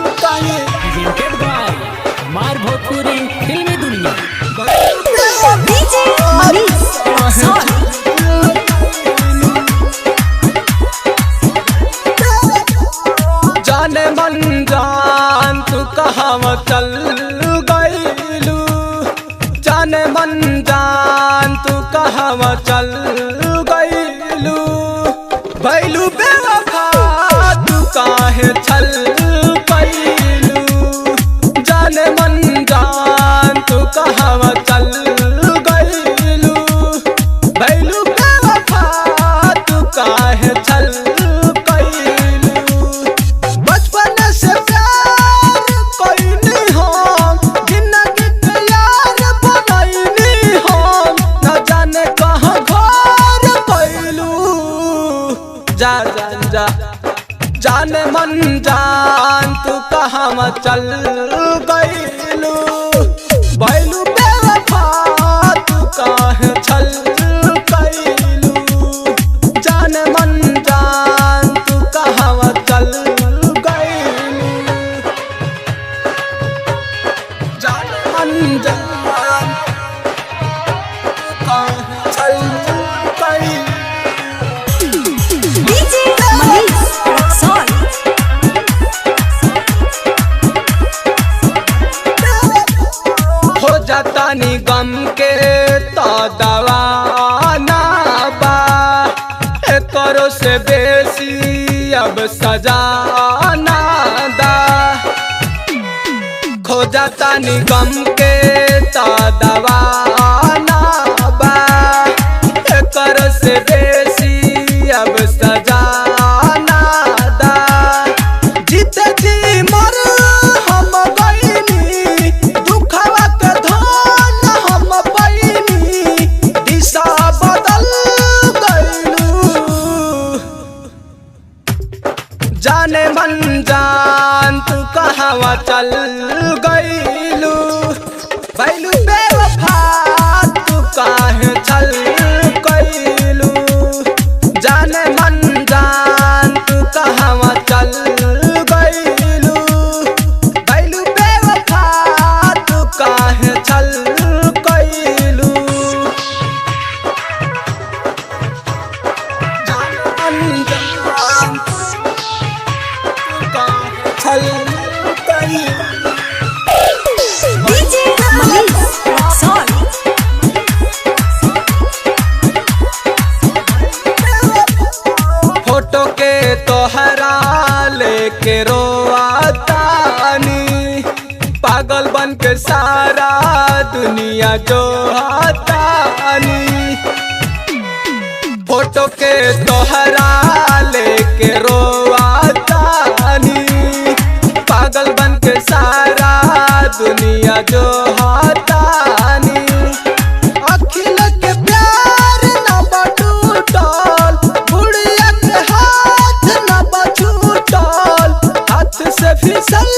Presented by हमार भोजपुरी फिल्मी दुनिया। जाने मन जान तू कहाँ चल गईलू, जाने मन जान तू कहाँ चल गईलू, भैलू बेवफा तू काहे छल गईलू, जाने मन जान तू कहाँ चल गईलू, भैलू बेवफा तू काहे छल गईलू। बचपन से प्यार कईनी हम, जिंदगी के यार बनैनी हम, न जाने कहाँ घर गईलू। जा जान जा जाने मन जान तू कहाँ चल गईलू, भैलू बेवफा तू काहे छल गईलू, जाने मन जान तू कहाँ चल गईलू, जाने मन जान तू कहाँ चल गईलू। हो जाता नी गम के तो दवाना बा, करो से बेसी अब सजाना दा, खो जाता नी गम के तो दवाना बा, करो से बेसी अब सजाना दा, जीते जी मर हम गईनी, दुखवा के धन हम पैनी, दिशा बदल गईलू, जाने मन जान तू कहाँ चल गईलू, भैलू बेवफा तू काहे छल गईलू, जाने मन जान तू कहाँ चल गईलू, भैलू बेवफा तू काहे छल गईलू, जाने मन जान तू काहे छल गईलू। फोटो के तोहरा लेके रोआतानी, पागल बन के सारा दुनिया जो हातानी, फोटो के तोहरा लेके रोआतानी, पागल बन के सारा दुनिया जो हातानी, अखिल के प्यार न बटूटल, बुढ़िया के हाथ न बछूटल, हाथ से फिसल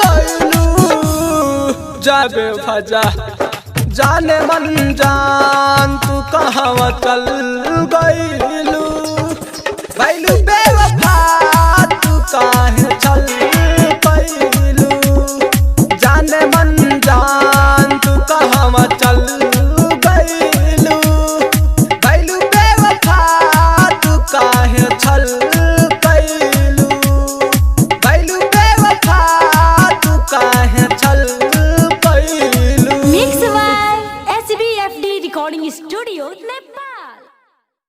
गईलू, जाबे भजा जाने मन जान तू कहाँ चल गईलू, भैलू बेवफा तू काहे छल गईलू, जाने मन जान तू कहाँ चल गईलू, भैलू बेवफा तू काहे छल गईलू, भैलू बेवफा तू काहे छल गईलू। Mix by SBFD recording studio Nepal.